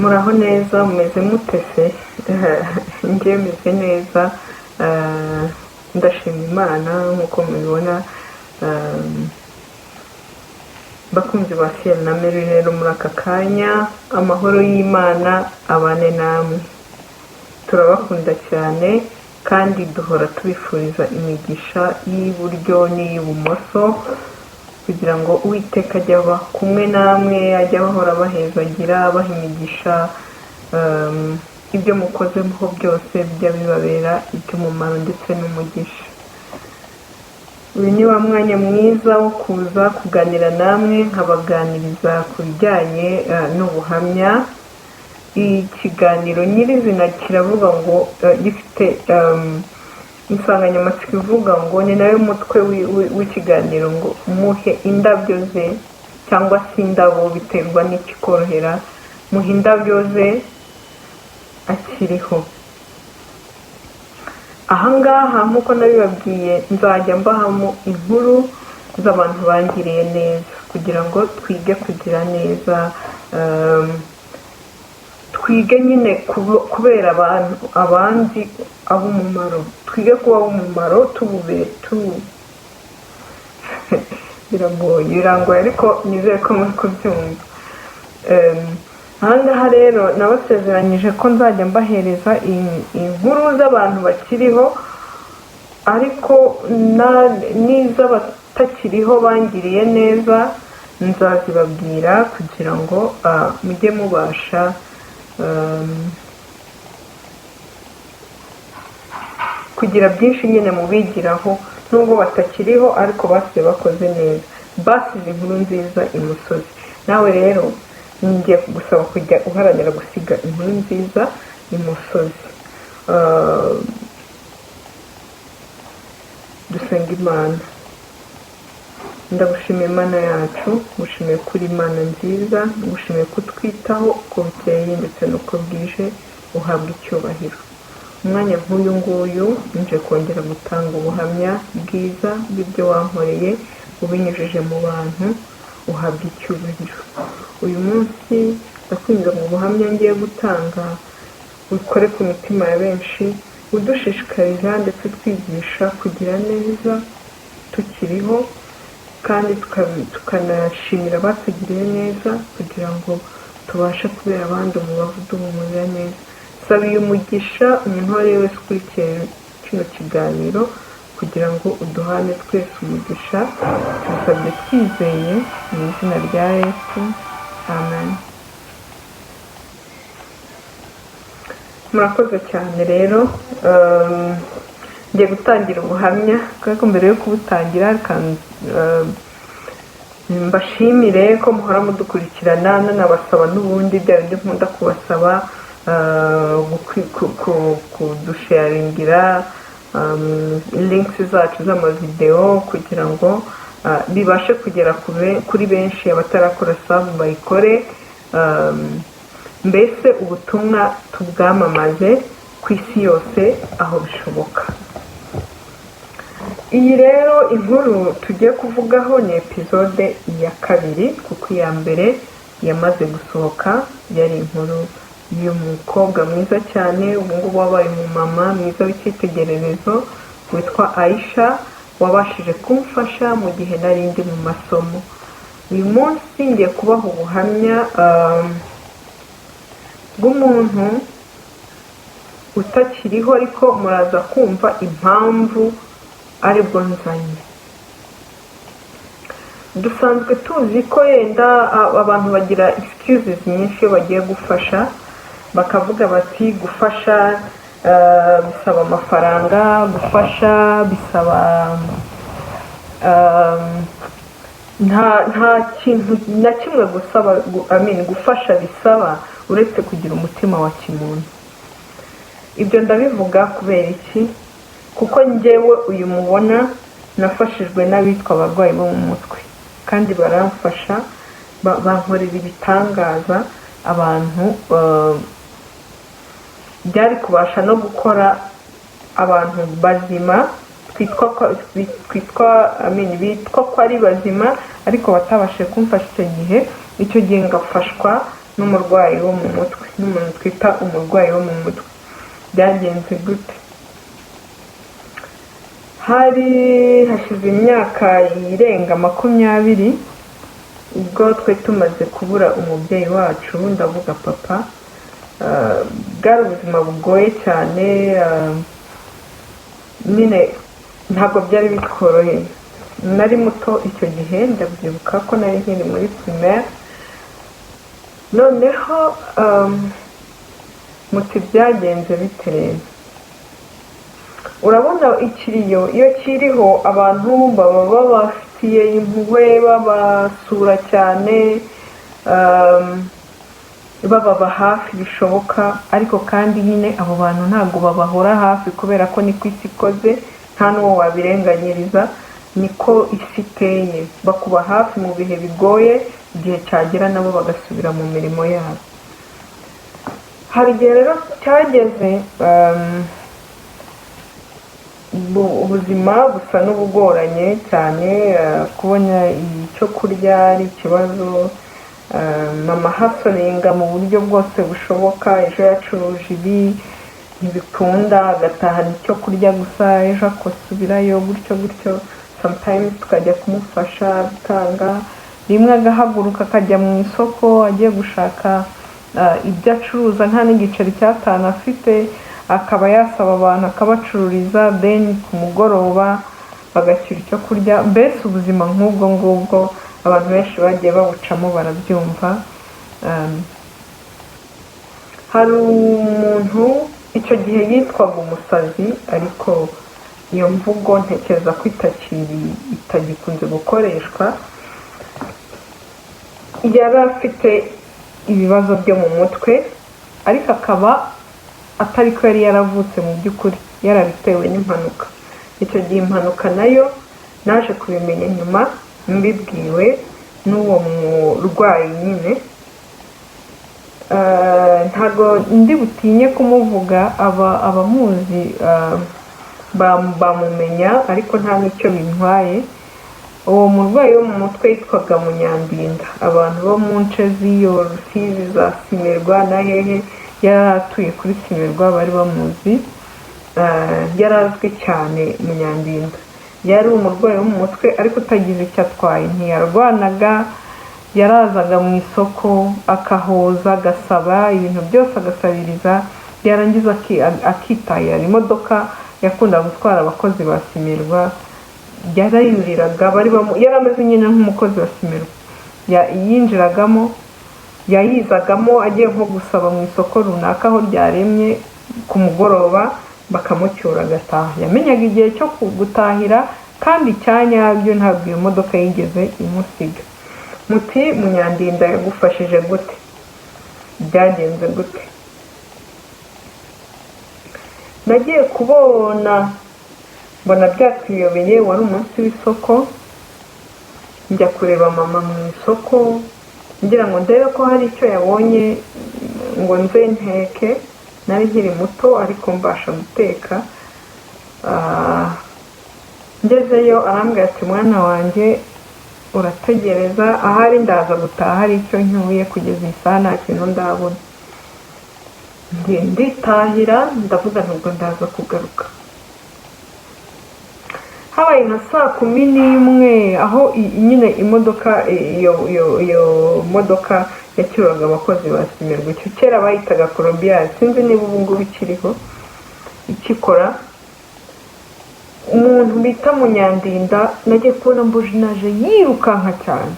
muraho neza mumeze mutese njye meze neza ndashima Imana nkuko mubibona bakunzi ba Ciel na Mary rero muri aka kanya amahoro y'Imana abane namwe turabakunda cyane kandi duhora tubifuriza imigisha y'iburyo n'iy'ibumoso kugira ngo Uwiteka ajye aba kumwe namwe ajye bahora bahezagira abaha imigisha ibyo mukozeho byose bijya bibabera iby'umumaro ndetse n'umugisha. Uyu ni wa mwanya mwiza wo kuza kuganira namwe nkabaganiriza ku bijyanye n'ubuhamya. Ikiganiro nyirizina kiravuga ngo gifite insanganyamatsiko ivuga ngo ni nayo mutwe w'ikiganiro ngo muhe indabyo ze cyangwa se indabo biterwa n'ikikorohera, muhe indabyo ze akiriho. Ahangaha nk'uko nabibabwiye nzajya mbahamo inkuru z'abantu bangiriye neza kugira ngo twige kugira neza, twige nyine kubera abandi ab'umumaro, twige kuba ab'umumaro birangoye ariko nizere ko muri kubyumva. Ahangaha rero nabasezeranyije ko nzajya mbahereza inkuru z'abantu bakiriho ariko n'iz'abatakiriho bangiriye neza nzazibabwira kugira ngo mujye mubasha kugira byinshi nyine mubigiraho nubwo batakiriho ariko basize bakoze neza, basize inkuru nziza imusozi. Nawe rero ngiye kugusaba kujya uharanira gusiga inkuru nziza imusozi. Dusenga Imana. Ndagushimiye Imana yacu, ngushimiye kuri Imana nziza, ngushimiye kutwitaho uko bukeye ndetse n'uko bwije, uhabwa icyubahiro. Umwanya nk'uyu nguyu nje kongera gutanga ubuhamya bwiza bw'ibyo wankoreye ubinyujije mu bantu, uhabwa icyubahiro. Uyu munsi ndakwinga mu buhamya ngiye gutanga ukore ku mitima ya benshi, udushishikarira ndetse twigisha kugira neza tukiriho kandi tukanashimira abatugiriye neza kugira ngo tubashe kubera abandi umubavu duhumurira neza. Sabiye umugisha umuntu uwo ari we wese ukurikiye kino kiganiro kugira ngo uduhane twese umugisha, tubisabye twizeye mu izina rya Yesu, amen. Murakoze cyane rero, ngiye gutangira ubuhamya ariko mbere yo kubutangira mbashimire ko muhora mudukurikirana, nanabasaba n'ubundi bya bindi nkunda kubasaba kudusharingira links zacu z'amavideo kugira ngo bibashe kugera kuri benshi. Abatarakora sub bayikore, mbese ubutumwa tubwamamaze ku isi yose aho bishoboka. Iyi rero inkuru tugiye kuvugaho ni episode ya 2 kuko iya mbere yamaze gusohoka, yari inkuru y'umukobwa mwiza cyane ubungubu wabaye umumama mwiza w'icyitegererezo witwa Aisha, wabashije kumfasha mu gihe nari ndi mu masomo. Uyu munsi ngiye kubaha ubuhamya bw'umuntu utakiriho ariko muraza kumva impamvu aribwo nzanye. Dusanzwe tuzi ko yenda abantu bagira excuses nyinshi iyo bagiye gufasha, bakavuga bati gufasha bisaba amafaranga, gufasha bisaba nta kintu na kimwe gufasha bisaba uretse kugira umutima wa kimuntu. Ibyo ndabivuga kubera iki? Kuko njyewe uyu mubona nafashijwe n'abitwa abarwayi bo mu mutwe kandi baramfasha, bankorera ibitangaza abantu byari kubasha no gukora abantu bazima bitwa ko ari bazima ariko batabashije kumfasha icyo gihe ngafashwa n'umurwayi wo mu mutwe, n'umuntu twita umurwayi wo mu mutwe. Byagenze gute? Hari hashize imyaka irenga 20 ubwo twe tumaze kubura umubyeyi wacu, ndavuga papa. Bwari ubuzima bugoye cyane, nyine ntabwo byari bitworoheye. Nari muto icyo gihe, ndabyibuka ko nari nkiri muri primaire. Noneho muti byagenze bite? Urabona ikiriyo iyo kiriho abantu baba babafitiye impuhwe, babasura cyane, bababa hafi bishoboka, ariko kandi nyine abo bantu ntabwo babahora hafi kubera ko niko isi ikoze, nta n'uwo wabirenganyiriza, niko isi iteye. Bakuba hafi mu bihe bigoye, igihe cyagera nabo bagasubira mu mirimo yabo. Hari igihe rero cyageze ubuzima busa n'ubugoranye cyane, kubona icyo kurya ari ikibazo. Mama hasoninga mu buryo bwose bushoboka, ejo yacuruje ibi ntibikunda, agatahana icyo kurya gusa, ejo akosubirayo, gutyo gutyo. Sometimes tukajya kumufasha bitanga, rimwe agahaguruka akajya mu isoko agiye gushaka ibyo acuruza, nta n'igiceri cy'atanu afite, akaba yasaba abantu akabacururiza, then ku mugoroba bagashyira icyo kurya. Mbese ubuzima nk'ubwo ngubwo abantu benshi bagiye babucamo barabyumva. Hari umuntu icyo gihe yitwaga umusazi, ariko iyo mvugo ntekereza ko itagikunze gukoreshwa. Yari afite ibibazo byo mu mutwe, ariko akaba atari ko yari yaravutse mu by'ukuri, yarabitewe n'impanuka. Icyo gihe impanuka nayo naje kubimenya nyuma, mbibwiwe n'uwo murwayi nyine. Ntago ndi butinye kumuvuga, abamuzi bamumenya, ariko nta n'icyo bintwaye. Uwo murwayi wo mu mutwe yitwaga Munyandinda. Abantu bo mu nce z'iyo Rusizi za Simerwa na hehe, yari atuye kuri Simerwa, bari bamuzi. Yari azwi cyane Munyandinda. Yari umurwayi wo mu mutwe ariko utagize icyo atwaye, ntiyarwanaga. Yarazaga mu isoko akahoza, agasaba ibintu byose, agasabiriza, yarangiza akitahira. Imodoka yakundaga gutwara abakozi ba Simerwa, yarayuriraga, yari ameze nyine nk'umukozi wa Simerwa. Yinjiragamo, yayizagamo agiye nko gusaba mu isoko runaka aho ryaremye, ku mugoroba bakamucyura agataha. Yamenyaga igihe cyo gutahira, kandi icyanyabyo ntabwo iyo modoka yigeze imusiga. Muti Munyandinda yagufashije gute? Byagenze gute? Nagiye kubona mbona byatuyobeye, wari umunsi w'isoko. Njya kureba mama mu isoko, ngira ngo ndebe ko hari icyo yabonye ngo nze nteke. Nari nkiri muto ariko mbasha guteka. Ngezeyo arambwira ati, mwana wanjye urategereza, ahari ndaza gutaha hari icyo ncyuye, kugeza isaha nta kintu ndabona. Nditahira, ndavuga ntabwo ndaza kugaruka. Habaye nka 11:00, aho nyine imodoka, iyo modoka yacyuraga abakozi ba Simerwa. Icyo kera bayitaga Colombier, sinzi niba ubu ngubu ikiriho ikikora. Umuntu bita Munyandinda nagiye kubona mbujinaje yirukanka cyane,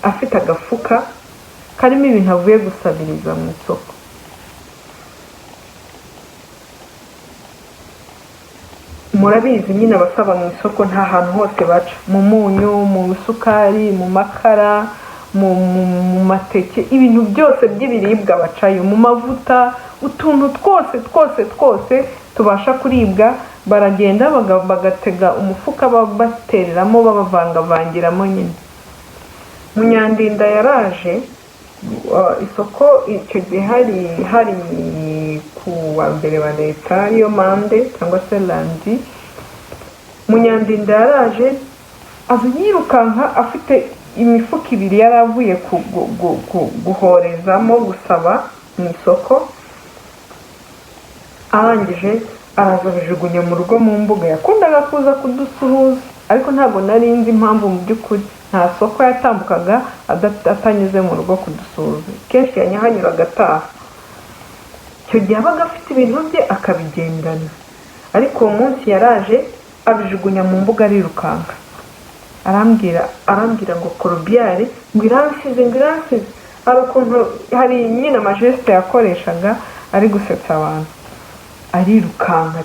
afite agafuka karimo ibintu avuye gusabiriza mu isoko. Murabizi nyine abasaba mu isoko nta hantu hose baca, mu munyu, mu sukari, mu makara, mu mateke, ibintu byose by'ibiribwa bacayo, mu mavuta, utuntu twose tubasha kuribwa. Baragenda bagatega umufuka batereramo, babavangavangiramo nyine. Munyandinda yaraje, isoko icyo gihe hari ku wa mbere wa leta, ariyo mande cyangwa se lundi. Munyandinda yaraje aza yirukanka afite imifuka 2 yari avuye guhorezamo gusaba mu isoko, arangije araza bijugunya mu rugo mu mbuga. Yakundaga kuza kudusuhuza ariko ntabwo nari nzi impamvu mu by'ukuri. Nta soko yatambukaga atanyuze mu rugo kudusuhuza, kenshi yanyahanyuraga ataha. Icyo gihe abaga afite ibintu bye akabigendana, ariko uwo munsi yaraje abijugunya mu mbuga arirukanka. arambwira ngo Corobiare ngo iransize. Hari ukuntu hari nyine amajeste yakoreshaga ari gusetsa abantu, arirukanka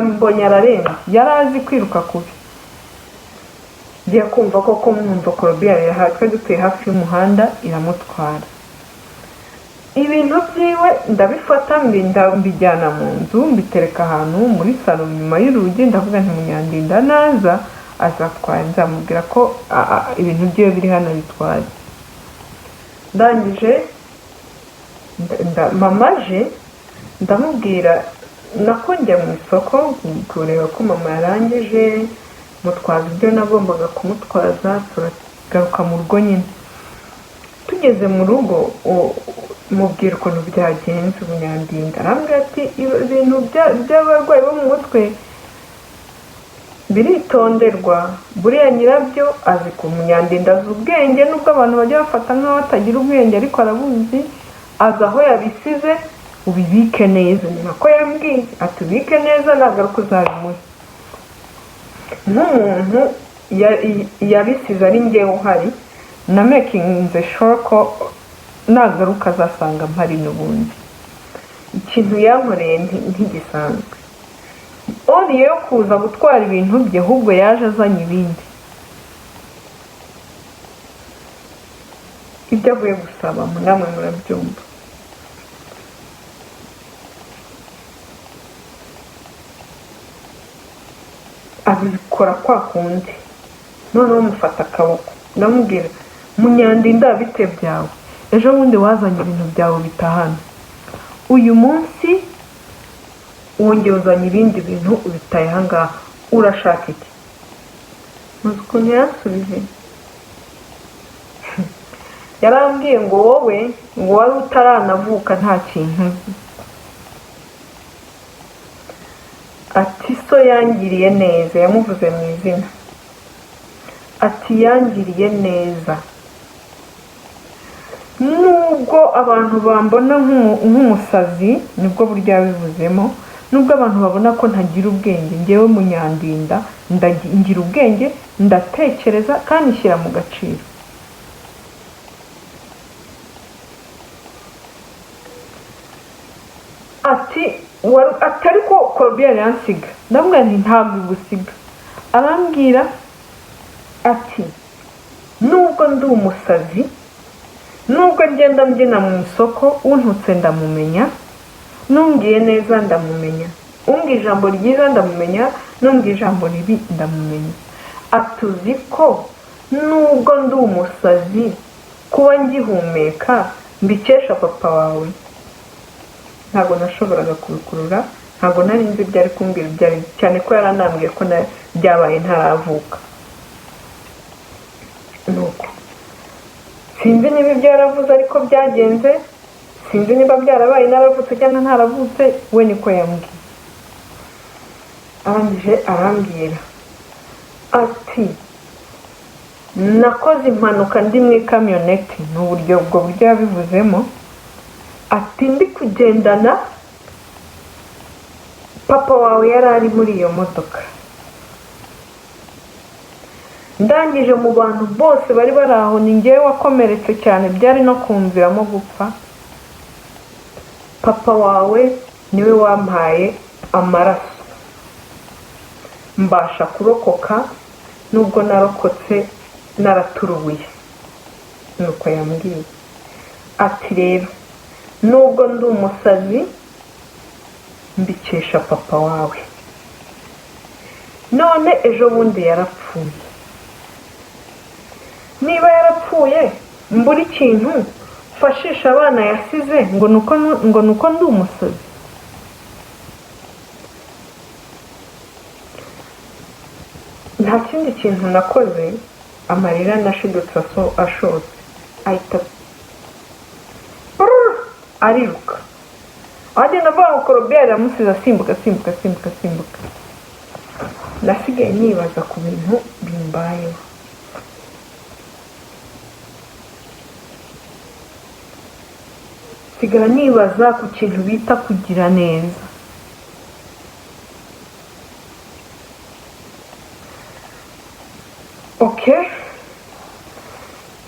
mbonye ararenze, yari azi kwiruka kubi. Ngiye kumva koko mwumva Corobiare yahatwe dutuye hafi y'umuhanda iramutwara. Ibintu byiwe ndabifata mbijyana mu nzu, mbitereka ahantu muri salo nyuma y'urugi. Ndavuga nti Munyandinda naza azatwara, nzamubwira ko ibintu byiwe biri hano bitwaye. Ndangije mama aje ndamubwira, nakongera mu isoko kureba ko mama yarangije, mutwaza ibyo nagombaga kumutwaza, turagaruka mu rugo nyine. Tugeze mu rugo mubwira ukuntu byagenze. Munyandinda arambwira ati ibintu by'abarwayi bo mu mutwe biritonderwa, buriya nyirabyo azi ko Munyandinda azi ubwenge, nubwo abantu bajya bafata nk'aho batagira ubwenge ariko arabuzi. Azi aho yabisize, ubibike neza. Ni nako yambwiye ati ubike neza nagaruka uzabimuhe. Nk'umuntu yabisize ari njyewe uhari, na makinze sure ko nagaruka azasanga mpari n'ubundi. Ikintu yankoreye ntigisanzwe. Oriye yo kuza gutwara ibintu bye, ahubwo yaje azanye ibindi. Ibyo avuye gusaba namwe murabyumva. Abikora kwa kundi. Noneho mufata akaboko ndamubwira, Munyandinda bite byawe? Ejo bundi wazanye ibintu byawe bitahana, uyu munsi wongeye uzanye ibindi bintu ubitaye ahangaha, urashaka iki? Muzi ukuntu yansubije? Yarambwiye ngo wowe ngo wari utaranavuka nta kintu uzi. Ati so yangiriye neza, yamuvuze mu izina. Ati yangiriye neza, nubwo abantu bambona nk'umusazi, nibwo buryo yabivuzemo. Nubwo abantu babona ko ntagira ubwenge, njyewe Munyandinda ngira ubwenge, ndatekereza kandi nshyira mu gaciro. Ati ariko Corobiare yansiga. Ndamubwira nti ntabwo igusiga. Arambwira ati nubwo ndi umusazi, nubwo ngenda mbyina mu isoko, untutse ndamumenya, numbwiye neza ndamumenya, umbwiye ijambo ryiza ndamumenya, numbwiye ijambo ribi ndamumenya. Atuzi ko nubwo ndi umusazi, kuba ngihumeka mbikesha papa wawe. Ntabwo nashoboraga kubikurura, ntabwo nari nzi ibyo ari kumbwira ibyo ari, cyane ko yaranambwiye ko byabaye ntaravuka. Nuko sinzi niba ibyo yaravuze ariko byagenze, sinzi niba byarabaye naravutse cyangwa ntaravutse, we niko yambwiye. Arangije arambwira ati nakoze impanuka ndi mu ikamyoneti. N'uburyo ubwo buryo yabivuzemo. Ati ndi kugendana, papa wawe yari ari muri iyo modoka. Ndangije mu bantu bose bari bari aho, ni njyewe wakomeretse cyane, byari no kumviramo gupfa. Papa wawe niwe wampaye amaraso, mbasha kurokoka, nubwo narokotse naraturubuye. Nuko yambwiye ati rero nubwo ndi umusazi mbikesha papa wawe. None ejo bundi yarapfuye. Niba yarapfuye mbura ikintu mfashisha abana yasize ngo nuko ndi umusazi. Nta kindi kintu nakoze amarira nashidutse ashotse ahita ariruka, agenda avuga ngo Colbert aramusize asimbuka. Nasigaye nibaza ku bintu bimbayeho, sigara nibaza ku kintu bita kugira neza.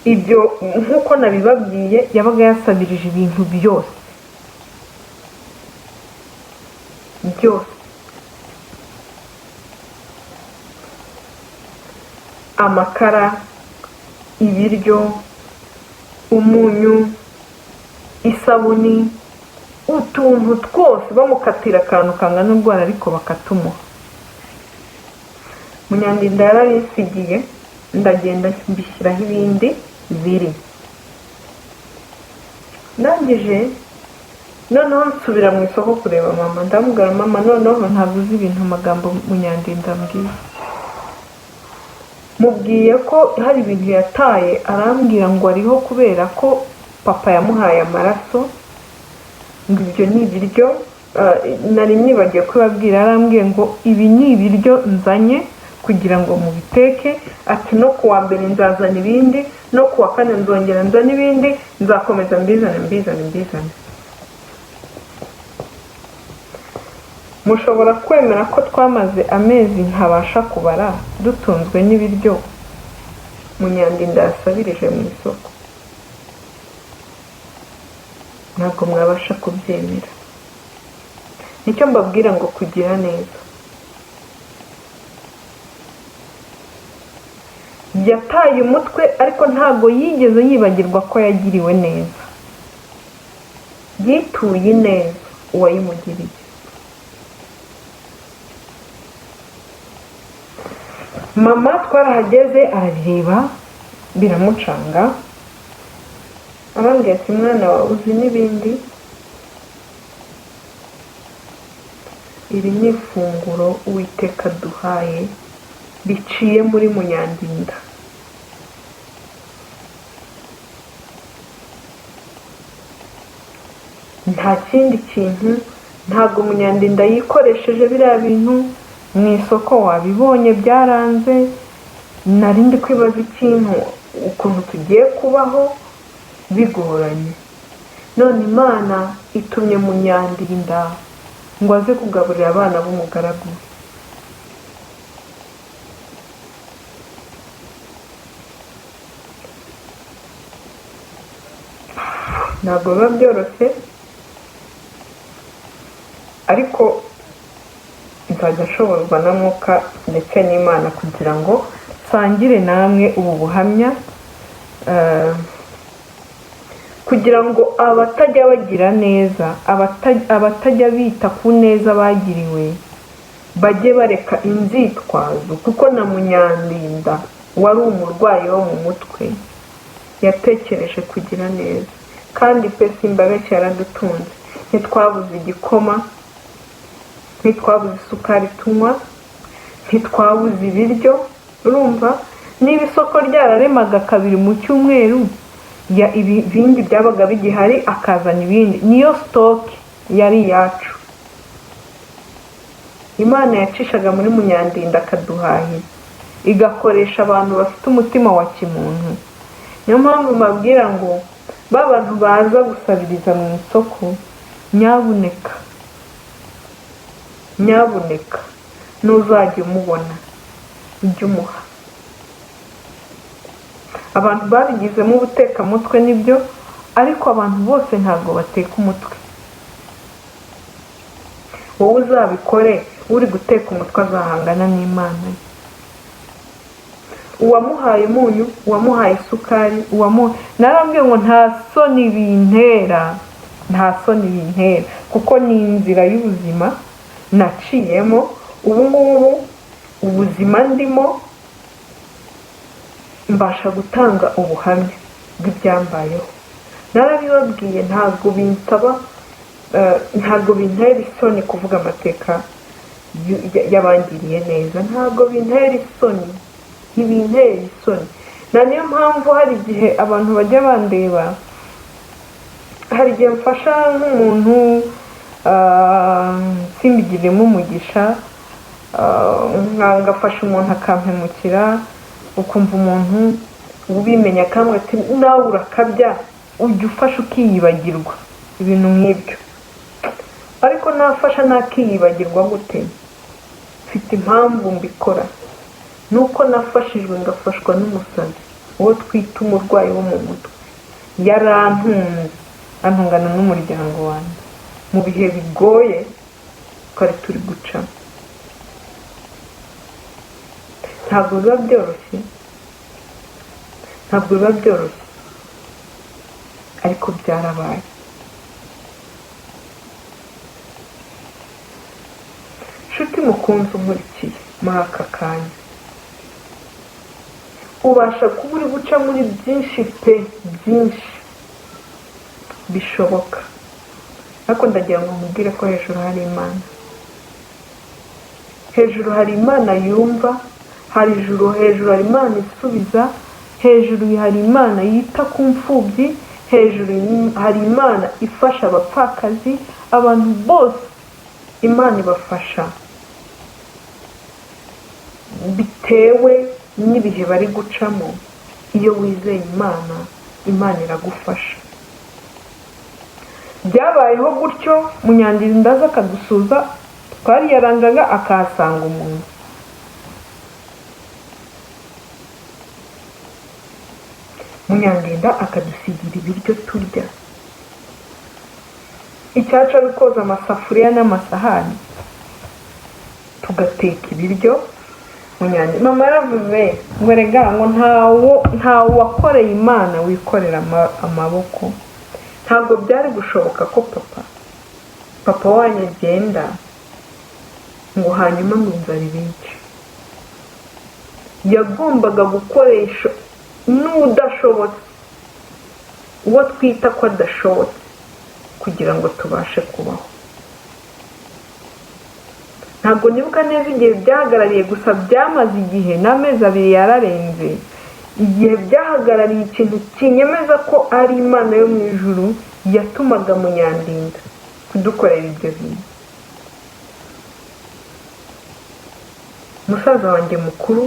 Ibyo nk'uko nabibabwiye yabaga yasabirije ibintu byose, amakara, ibiryo, umunyu, isabuni, utuntu twose, bamukatira akantu kangana urwara ariko bakatumuha. Munyandinda yarabisigiye, ndagenda mbishyiraho ibindi biri. Ndangije noneho nsubira mu isoko kureba mama, ndamubwira mama noneho ntabwo uzi ibintu amagambo Munyandinda ambwiye. Mubwiye ko hari ibintu yataye, arambwira ngo ariho kubera ko papa yamuhaye amaraso, ngo ibyo ni ibiryo. Nari nibagiye kubabwira, arambwiye ngo ibi ni ibiryo nzanye kugira ngo mubiteke, ati no kuwa mbere nzazana ibindi, no kuwa kane nzongera nzana ibindi, nzakomeza mbizane. Mushobora kwemera ko twamaze amezi ntabasha kubara dutunzwe n'ibiryo Munyandinda yasabirije mu isoko? Ntabwo mwabasha kubyemera. Nicyo mbabwira ngo kugira neza. Yataye umutwe ariko ntabwo yigeze yibagirwa ko yagiriwe neza, yituye neza uwayimugiriye. Mama twarahageze arareba biramucanga, arambwira ati mwana wawe uzi n'ibindi, iri ni ifunguro Uwiteka duhaye biciye muri Munyandinda. Nta kindi kintu, ntabwo Munyandinda yikoresheje biriya bintu. Mu isoko wabibonye byaranze, nari ndi kwibaza ikintu ukuntu tugiye kubaho bigoranye, none Imana itumye Munyandinda ngo aze kugaburira abana b'umugaragu. Ntabwo biba byoroshye, ariko nzajya nshoborwa na Mwuka ndetse n'Imana kugira ngo nsangire namwe ubu buhamya, kugira ngo abatajya bagira neza, abatajya bita ku neza bagiriwe, bajye bareka inzitwazo. Kuko na Munyandinda wari umurwayi wo mu mutwe yatekereje kugira neza, kandi pe simbabeshya yaradutunze. Ntitwabuze igikoma, ntitwabuze isukari tunywa, ntitwabuze ibiryo. Urumva niba isoko ryararemaga kabiri mu cyumweru, ibindi byabaga bigihari akazana ibindi, niyo stock yari yacu. Imana yacishaga muri Munyandinda akaduhahira, igakoresha abantu bafite umutima wa kimuntu. Niyo mpamvu mbabwira ngo ba bantu baza gusabiriza mu isoko, nyabuneka n'uzajya umubona ujye umuha. Abantu babigizemo ubutekamutwe nibyo, ariko abantu bose ntabwo bateka umutwe. Wowe uzabikore, uri guteka umutwe azahangana n'Imana. Uwamuhaye umunyu, uwamuhaye isukari, narambwiye ngo nta soni bintera, kuko ni inzira y'ubuzima naciyemo. Ubu ngubu ubuzima ndimo, mbasha gutanga ubuhamya bw'ibyambayeho. Narabibabwiye, ntabwo bintera isoni kuvuga amateka y'abangiriye neza, ntabwo bintera isoni, ntibintera isoni. niyo mpamvu hari igihe abantu bajya bandeba, hari igihe mfasha nk'umuntu simbigiremo umugisha, ngafasha umuntu akampemukira, ukumva umuntu ubimenya akambwira ati nawe urakabya, ujya ufasha ukiyibagirwa, ibintu nk'ibyo. ariko nafasha nakiyibagirwa gute? mfite impamvu mbikora, nuko nafashijwe ngafashwa n'umusazi uwo twita umurwayi wo mu mutwe. yarantunze antungana n'umuryango wanjye mu bihe bigoye twari turi guca. ntabwo biba byoroshye, ariko byarabaye. nshuti mukunzi unkurikiye muri aka kanya, ubasha kuba uri guca muri byinshi byinshi bishoboka, ariko ndagira ngo nkubwire ko hejuru hari Imana. hejuru hari Imana yumva, hejuru hari Imana isubiza, hejuru hari Imana yita ku mfubyi, hejuru hari Imana ifasha abapfakazi, abantu bose Imana ibafasha bitewe n'ibihe bari gucamo. iyo wizeye Imana, Imana iragufasha. byabayeho gutyo, Munyandinda aza akadusuza, twari yaranjaga akahasanga umuntu. Munyandinda akadusigira ibiryo turya. icyacu ari koza amasafuriya n'amasahani, tugateka ibiryo. Munyandinda mama yaravuze ngo rega ngo ntawo wakoreye Imana wikorera amaboko. ntabwo byari gushoboka ko papa wanyu agenda ngo hanyuma ngo inzara ibice. yagombaga gukoresha n'udashobotse, uwo twita ko adashobotse, kugira ngo tubashe kubaho. ntabwo nibuka neza igihe byahagarariye, gusa byamaze igihe, n'amezi 2 yararenze, igihe byahagarariye ikintu kinyemeza ko ari Imana yo mu ijuru yatumaga Munyandinda kudukorera ibyo bintu. musaza wanjye mukuru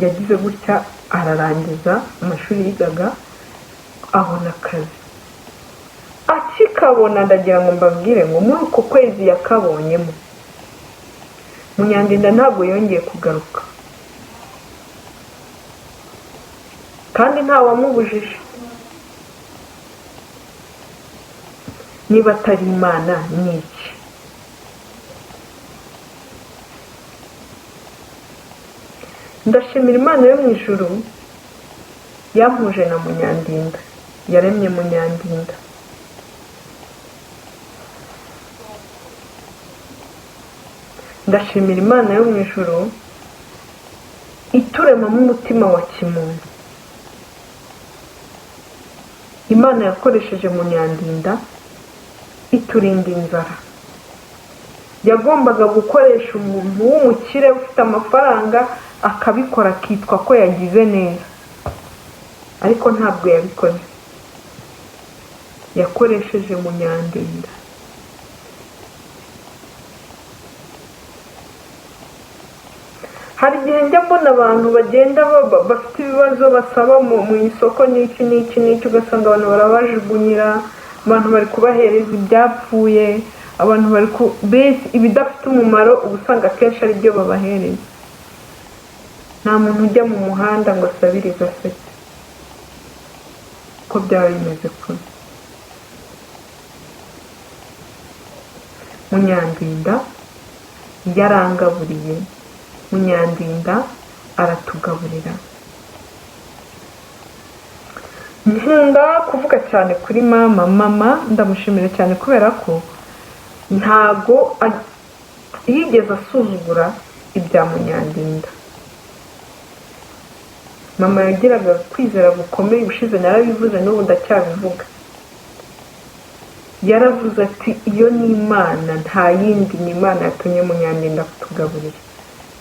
yagize gutya, ararangiza amashuri yigaga, abona akazi. akikabona, ndagira ngo mbabwire ngo muri uko kwezi yakabonyemo, Munyandinda ntabwo yongeye kugaruka, kandi ntawamubujije. niba atari Imana ni iki? ndashimira Imana yo mu ijuru yampuje na Munyandinda, yaremye Munyandinda. ndashimira Imana yo mu ijuru ituremamo umutima wa kimuntu. Imana yakoresheje Munyandinda iturinda inzara. yagombaga gukoresha umuntu w'umukire ufite amafaranga akabikora, akitwa ko yagize neza, ariko ntabwo yabikoze. yakoresheje Munyandinda. hari igihe njya mbona abantu bagenda bafite ibibazo basaba mu isoko n'iki, ugasanga abantu barabajugunyira, abantu bari kubahereza ibyapfuye, abantu bari bese ibidafite umumaro, uba usanga akenshi ari byo babahereza. nta muntu ujya mu muhanda ngo asabirize aseke, ko byaba bimeze kure. Munyandinda yarangaburiye, Munyandinda aratugaburira. nkunda kuvuga cyane kuri mama ndamushimira cyane, kubera ko ntago yigeze asuzugura ibya Munyandinda. mama yagiraga kwizera gukomeye, ubushize narabivuze n'ubu ndacyabivuga. yaravuze ati iyo ni Imana, nta yindi, ni Imana yatumye Munyandinda kutugaburira,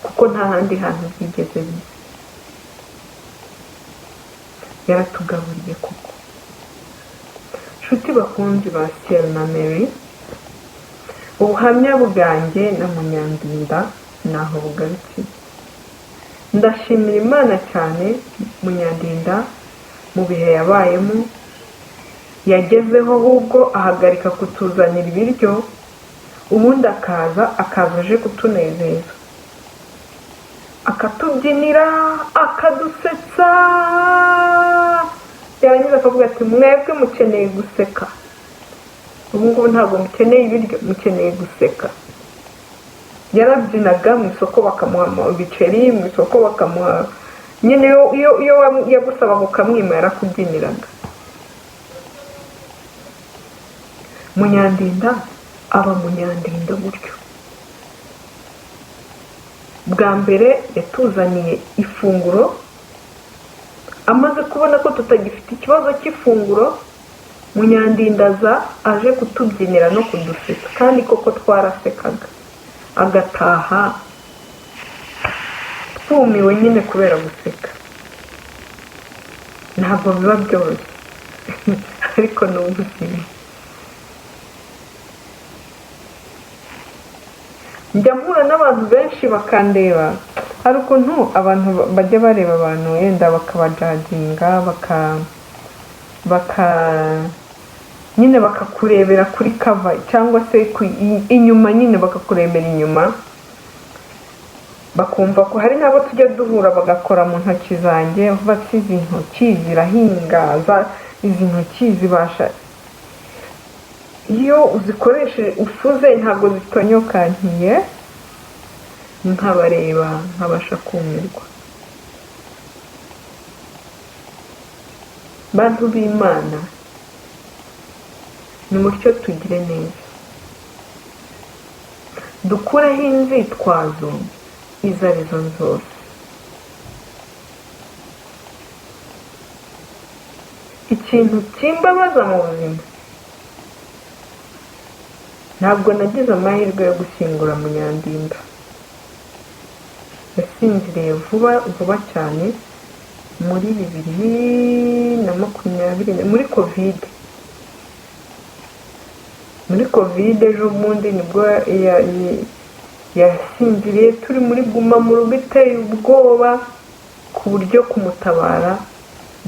kuko nta handi hantu byigeze biza. yaratugaburiye koko. Nshuti bakunzi ba Ciel na Mary, ubuhamya bwanjye na Munyandinda naho bugarukiye. Ndashimira Imana cyane Munyandinda mu bihe yabayemo, yagezeho ahubwo ahagarika kutuzanira ibiryo, ubundi akaza aje kutunezeza, akatubyinira, akadusetsa, yarangiza akavuga ati mwebwe mukeneye guseka, ubu ngubu ntabwo mukeneye ibiryo, mukeneye guseka. Yarabyinaga mu isoko bakamuha ibiceri, mu isoko bakamuha nyine, iyo yagusabaga ukamwima yarakubyiniraga. Munyandinda aba Munyandinda gutyo. Bwa mbere yatuzaniye ifunguro, amaze kubona ko tutagifite ikibazo cy'ifunguro, Munyandinda aje kutubyinira no kudusetsa, kandi koko twarasekaga, agataha twumiwe nyine kubera guseka. Ntabwo biba byoroshye ariko ni ubuzima. Njya mpura n'abantu benshi bakandeba, hari ukuntu abantu bajya bareba abantu wenda bakabajaginga, nyine bakakurebera kuri kava cyangwa se inyuma, nyine bakakurebera inyuma, bakumva ko hari n'abo tujya duhura bagakora mu ntoki zanjye, bati izi ntoki zirahingaza, izi ntoki zibasha, iyo uzikoresheje ufuze ntabwo zitonyokankiye, nkabareba nkabasha kumirwa. Bantu b'Imana, nimutyo tugire neza, dukureho inzitwazo izo arizo zose. Ikintu kimbabaza mu buzima, ntabwo nagize amahirwe yo gushyingura Munyandinda. Yasinziriye vuba cyane muri 2020, muri covid ejo bundi nibwo yasinziriye, turi muri guma mu rugo iteye ubwoba, ku buryo kumutabara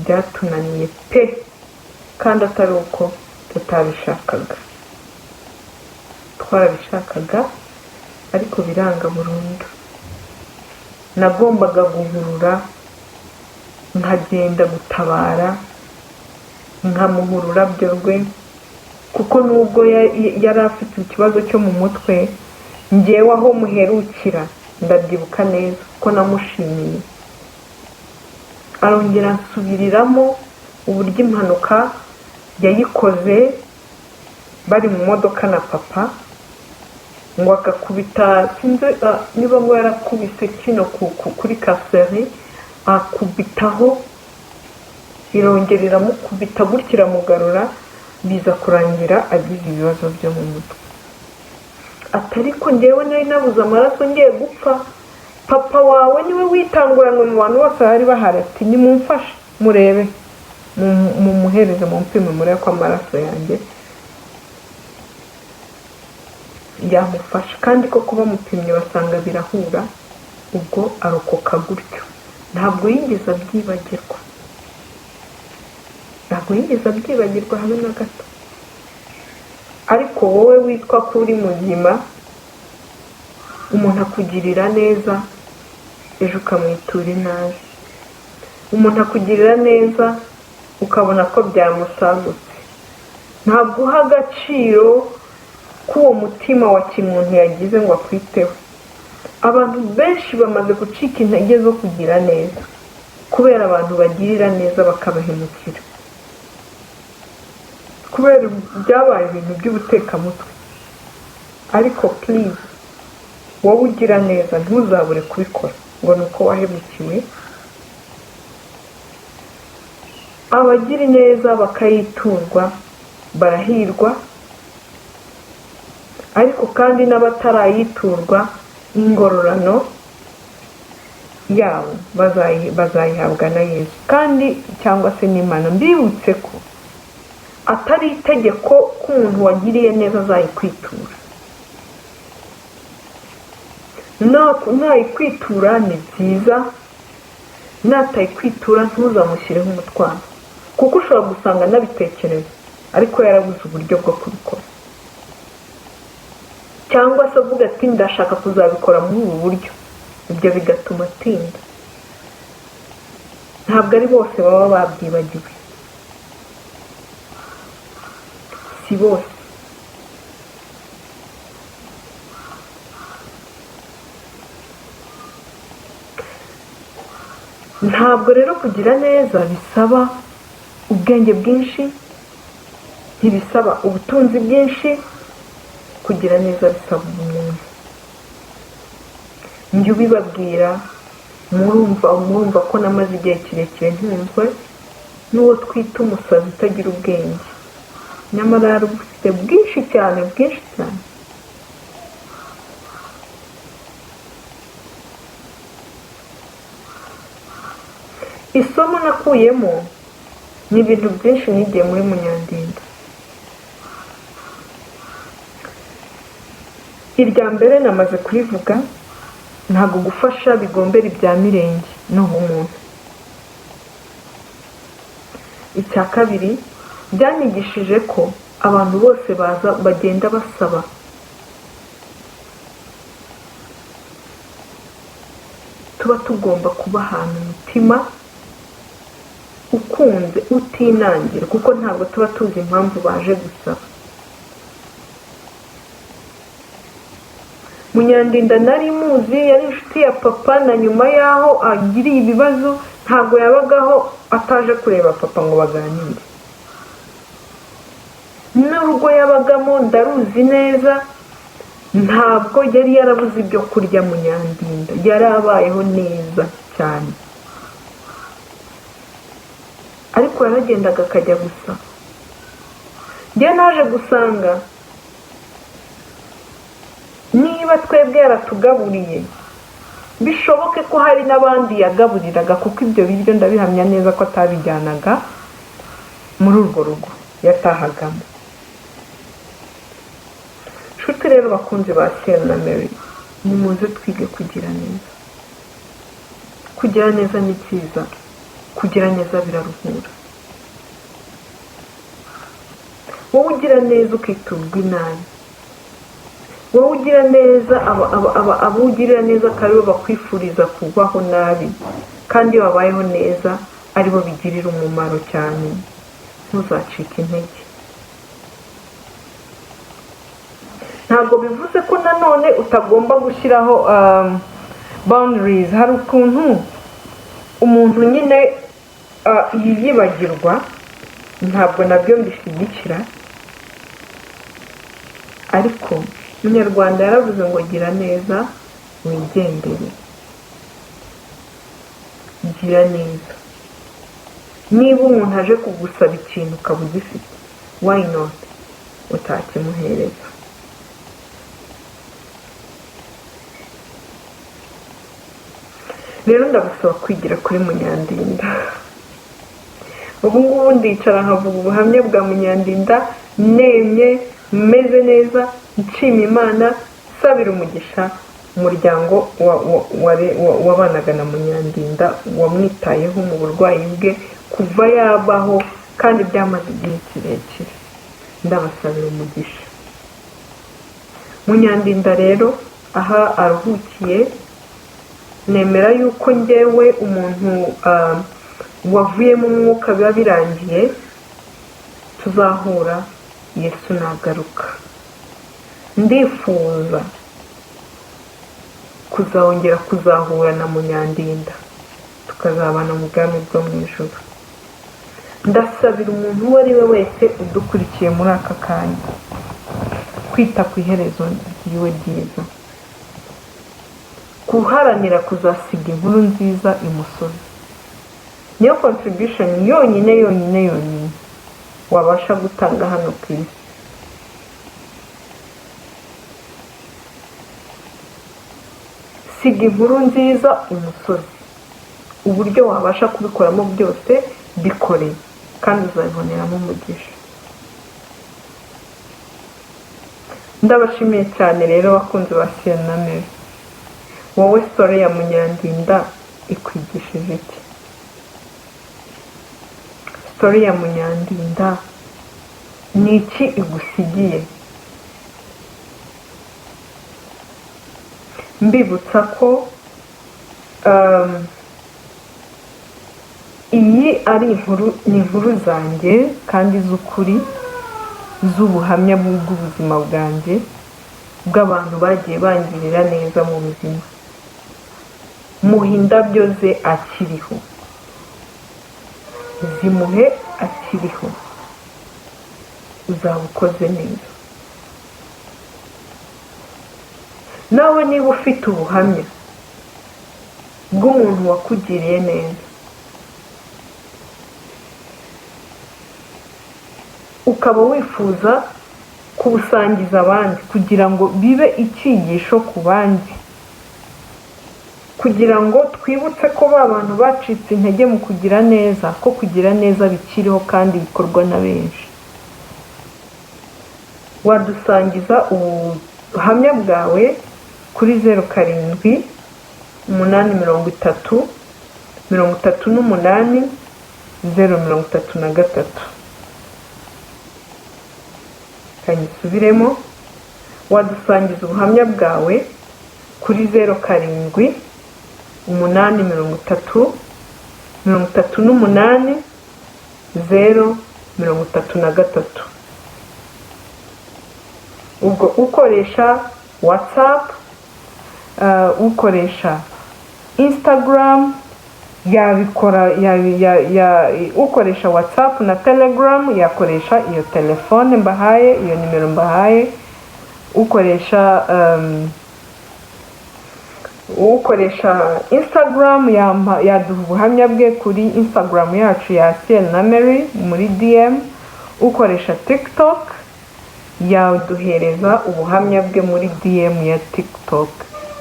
byatunaniye pe, kandi atari uko tutabishakaga, twarabishakaga ariko biranga burundu. Nagombaga guhurura, nkagenda gutabara, nkamuhurura byorwe, kuko nubwo yari afite ikibazo cyo mu mutwe, njyewe aho muherukira ndabyibuka neza ko namushimiye. Arongera nsubiriramo uburyo impanuka yayikoze bari mu modoka na papa, ngo akakubita, sinzi niba ngo yarakubise kino kuri kaseri, akubitaho, irongera iramukubita gutya iramugarura, biza kurangira agize ibibazo byo mu mutwe. Atari ko njyewe nari nabuze amaraso ngiye gupfa, papa wawe niwe witangura ngo mu bantu bose bari bahari, ati nimumfashe murebe, mumuhereze mumpime murebe ko amaraso yanjye yamufasha. Kandi koko bamupimye basanga birahura, ubwo arokoka gutyo. Ntabwo yigeze abyibagirwa, habe na gato. Ariko wowe witwa ko uri muzima, umuntu akugirira neza, ejo ukamwitura inabi. Umuntu akugirira neza ukabona ko byamusagutse, ntabwo uha agaciro k'uwo mutima wa kimuntu yagize ngo akwiteho. Abantu benshi bamaze gucika intege zo kugira neza, kubera abantu bagirira neza bakabahemukira, kubera byabaye ibintu by'ubutekamutwe. Ariko please, wowe ugira neza ntuzabure kubikora ngo ni uko wahemukiwe. Abagira neza bakayiturwa barahirwa, ariko kandi n'abatarayiturwa ingororano yabo bazayihabwa na Yesu, kandi cyangwa se n'Imana. Mbibutse ko atari itegeko ko umuntu wagiriye neza azayikwitura. Nayikwitura ni byiza, natayikwitura ntuzamushyireho umutwaro, kuko ushobora gusanga nabitekereza ariko yarabuze uburyo bwo kubikora, cyangwa se avuga ati ndashaka kuzabikora muri ubu buryo, ibyo bigatuma atinda. Ntabwo ari bose baba babyibagiwe, si bose. Ntabwo rero kugira neza bisaba ubwenge bwinshi, ntibisaba ubutunzi bwinshi. Kugira neza bisaba ubumuntu. Njye ubibabwira murumva ko namaze igihe kirekire ntunzwe n'uwo twita umusazi utagira ubwenge, nyamara yari ufite bwinshi cyane. Isomo nakuyemo ni ibintu byinshi nigiye muri Munyandinda. Irya mbere namaze kurivuga, ntabwo gufasha bigombera ibya mirenge no umuntu. Icya kabiri, byanyigishije ko abantu bose bagenda basaba. Tuba tugomba kubahana umutima ukunze, utinangira, kuko ntabwo tuba tuzi impamvu baje gusaba. Munyandinda nari muzi, yari inshuti ya papa, na nyuma yaho agiriye ibibazo ntabwo yabagaho ataje kureba papa ngo baganire. N'urugo yabagamo ndaruzi neza, ntabwo yari yarabuze ibyo kurya. Munyandinda yari abayeho neza cyane, ariko yaragendaga akajya gusa. Njye naje gusanga niba twebwe yaratugaburiye, bishoboke ko hari n'abandi yagaburiraga, kuko ibyo biryo ndabihamya neza ko atabijyanaga muri urwo rugo yatahagamo. Nshuti rero bakunzi ba Ciel na Mary, nimuze twige kugira neza. Kugira neza ni cyiza, kugira neza biraruhura. Wowe ugira neza ukiturwa inabi, wowe ugira neza abo ugirira neza akaribo bakwifuriza kubaho nabi, kandi iyo babayeho neza aribo bigirira umumaro cyane. Ntuzacike intege. Ntabwo bivuze ko nanone utagomba gushyiraho boundaries. Hari ukuntu umuntu nyine yiyibagirwa, ntabwo nabyo mbishyigikira, ariko Umunyarwanda yaravuze ngo gira neza wigendere. Gira neza. Niba umuntu aje kugusaba ikintu ukaba ugifite, why not utakimuhereza? Rero ndabasaba kwigira kuri Munyandinda. Ubu ngubu ndicara nkavuga ubuhamya bwa Munyandinda, nemye, meze neza, nshima Imana, sabira umugisha umuryango wabanaga na Munyandinda, wamwitayeho mu burwayi bwe kuva yabaho, kandi byamaze igihe kirekire. Ndabasabira umugisha. Munyandinda rero aha aruhukiye, nemera yuko njyewe umuntu wavuye mu mwuka biba birangiye, tuzahura Yesu nagaruka. Ndifuza kuzongera kuzahura na Munyandinda, tukazabana mu bwami bwo mu ijuru. Ndasabira umuntu uwo ari we wese udukurikiye muri aka kanya kwita ku iherezo ryiwe ryiza, kuharanira kuzasiga inkuru nziza imusozi. Niyo contribution yonyine wabasha gutanga hano ku isi. Siga inkuru nziza imusozi. uburyo wabasha kubikoramo byose bikore kandi uzabiboneramo umugisha. Ndabashimiye cyane rero bakunzi ba Ciel na Mary. Wowe story ya Munyandinda ikwigishije iki? Story ya Munyandinda ni iki igusigiye? Mbibutsa ko iyi ari inkuru zanjye kandi z'ukuri, z'ubuhamya bw'ubuzima bwanjye, bw'abantu bagiye bangirira neza mu buzima. Muhe indabyo ze akiriho, zimuhe akiriho, uzaba ukoze neza. Nawe niba ufite ubuhamya bw'umuntu wakugiriye neza, ukaba wifuza kubusangiza abandi kugira ngo bibe icyigisho ku bandi, kugira ngo twibutse ko ba bantu bacitse intege mu kugira neza, ko kugira neza bikiriho kandi bikorwa na benshi, wadusangiza ubuhamya bwawe kuri 07 830 38 033. Kanyisubiremo, wadusangiza ubuhamya bwawe kuri 07 830 38 033. Ubwo ukoresha WhatsApp, ukoresha Instagram yabikora, ukoresha WhatsApp na Telegram yakoresha iyo telefone mbahaye, iyo nimero mbahaye. Ukoresha Instagram yaduha ubuhamya bwe kuri Instagram yacu ya Ciel na Mary muri DM. Ukoresha TikTok yaduhereza ubuhamya bwe muri DM ya TikTok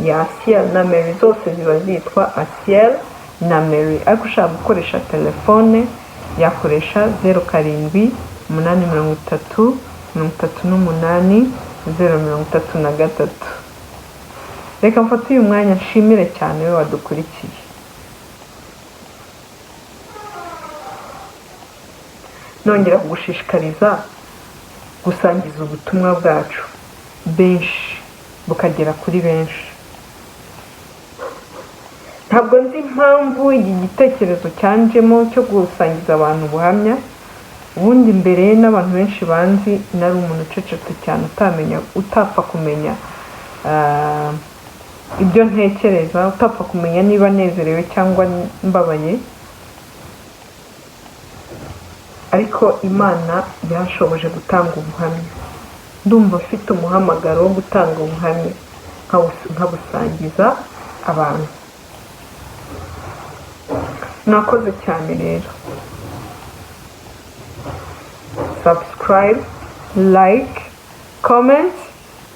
ya Ciel na Mary, zose ziba zitwa Ciel na Mary. Ariko ushaka gukoresha telefone yakoresha 07 830 38 033. Reka mfate uyu mwanya nshimire cyane we wadukurikiye. Nongera kugushishikariza gusangiza ubutumwa bwacu benshi, bukagera kuri benshi. Ntabwo nzi impamvu iki gitekerezo cyanjemo cyo gusangiza abantu ubuhamya. Ubundi mbere n'abantu benshi banzi nari umuntu ucecetse cyane, utapfa kumenya ibyo ntekereza, utapfa kumenya niba nezerewe cyangwa mbabaye. Ariko Imana yashoboje gutanga ubuhamya. Ndumva afite umuhamagaro wo gutanga ubuhamya nkabusangiza abantu. Nakoze cyane rero. Subscribe, like, comment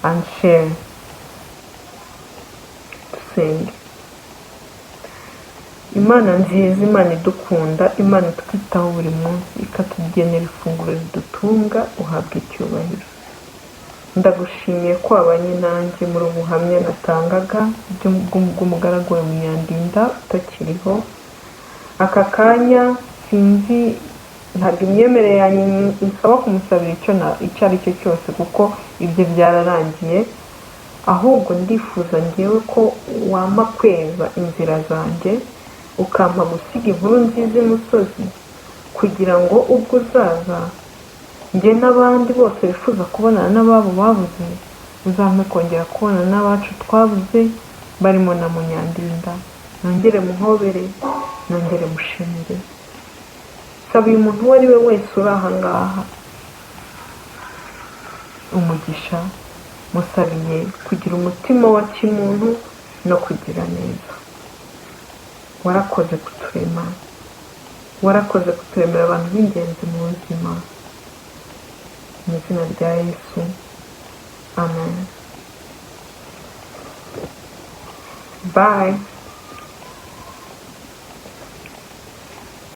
and share. Dusenge. Imana nziza, Imana idukunda, Imana itwitaho buri munsi, ikatugenera ifunguro ridutunga, uhabwe icyubahiro. Ndagushimiye ko wabanye nanjye muri ubuhamya natangaga bw'umugaragu wa Munyandinda utakiriho. Aka kanya sinzi, ntabwo imyemerere yanyu nsaba kumusabira icyo ari cyo cyose, kuko ibyo byararangiye. Ahubwo ndifuza ngewe ko wampa kweza inzira zanjye, ukampa gusiga inkuru nziza imusozi, kugira ngo ubwo uzaza njye n'abandi bose bifuza kubonana n'ababo babuze, uzampe kongera kubonana n'abacu twabuze barimo na Munyandinda. Nongere muhobere, nongere mushimire. Saba uyu muntu uwo ari we wese uri aha ngaha umugisha, musabiye kugira umutima wa kimuntu no kugira neza. Warakoze kuturema, warakoze kuturemera abantu b'ingenzi mu buzima. Mu izina rya Yesu, amen. Bye.